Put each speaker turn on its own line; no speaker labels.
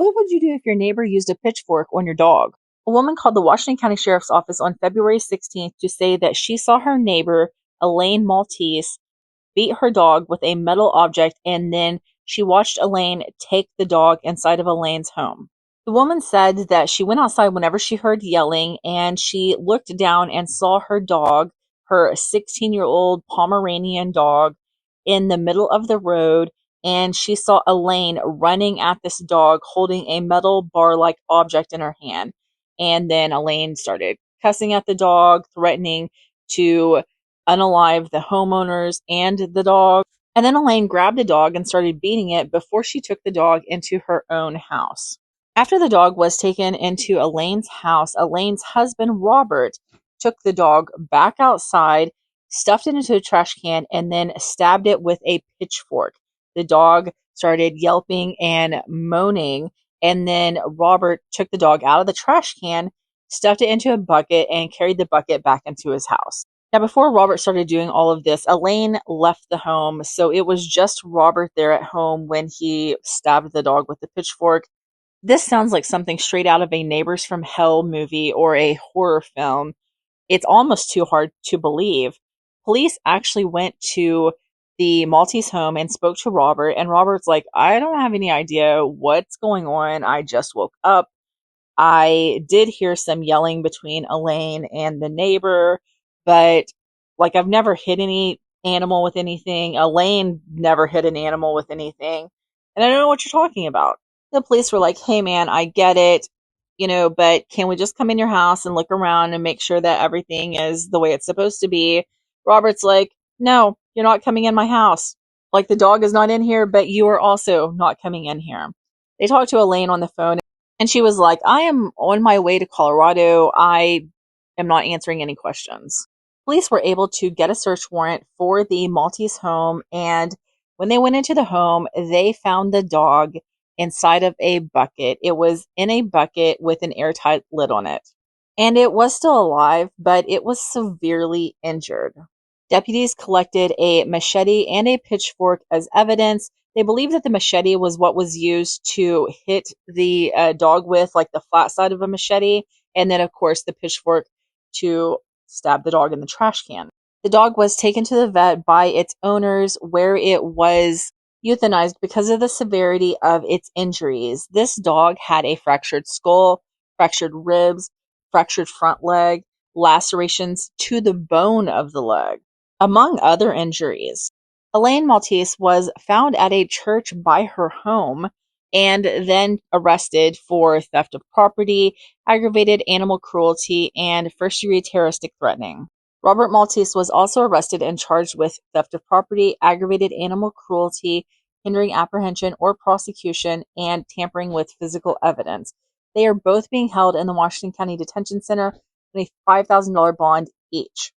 What would you do if your neighbor used a pitchfork on your dog? A woman called the Washington County Sheriff's Office on February 16th to say that she saw her neighbor, Elaine Maltese, beat her dog with a metal object, and then she watched Elaine take the dog inside of Elaine's home. The woman said that she went outside whenever she heard yelling, and she looked down and saw her dog, her 16-year-old Pomeranian dog, in the middle of the road, and she saw Elaine running at this dog holding a metal bar-like object in her hand. And then Elaine started cussing at the dog, threatening to unalive the homeowners and the dog. And then Elaine grabbed the dog and started beating it before she took the dog into her own house. After the dog was taken into Elaine's house, Elaine's husband, Robert, took the dog back outside, stuffed it into a trash can, and then stabbed it with a pitchfork. The dog started yelping and moaning, and then Robert took the dog out of the trash can, stuffed it into a bucket, and carried the bucket back into his house. Now, before Robert started doing all of this, Elaine left the home, so it was just Robert there at home when he stabbed the dog with the pitchfork. This sounds like something straight out of a Neighbors from Hell movie or a horror film. It's almost too hard to believe. Police actually went to the Maltese home and spoke to Robert, and Robert's like, I don't have any idea what's going on. I just woke up. I did hear some yelling between Elaine and the neighbor, but like I've never hit any animal with anything. Elaine never hit an animal with anything. And I don't know what you're talking about. The police were like, hey man, I get it, but can we just come in your house and look around and make sure that everything is the way it's supposed to be? Robert's like, no, you're not coming in my house. Like the dog is not in here, but you are also not coming in here. They talked to Elaine on the phone and she was like, I am on my way to Colorado. I am not answering any questions. Police were able to get a search warrant for the Maltese home, and when they went into the home, they found the dog inside of a bucket. It was in a bucket with an airtight lid on it. And it was still alive, but it was severely injured. Deputies collected a machete and a pitchfork as evidence. They believe that the machete was what was used to hit the dog with, like the flat side of a machete, and then, of course, the pitchfork to stab the dog in the trash can. The dog was taken to the vet by its owners, where it was euthanized because of the severity of its injuries. This dog had a fractured skull, fractured ribs, fractured front leg, lacerations to the bone of the leg, among other injuries. Elaine Maltese was found at a church by her home and then arrested for theft of property, aggravated animal cruelty, and first-degree terroristic threatening. Robert Maltese was also arrested and charged with theft of property, aggravated animal cruelty, hindering apprehension or prosecution, and tampering with physical evidence. They are both being held in the Washington County Detention Center on a $5,000 bond each.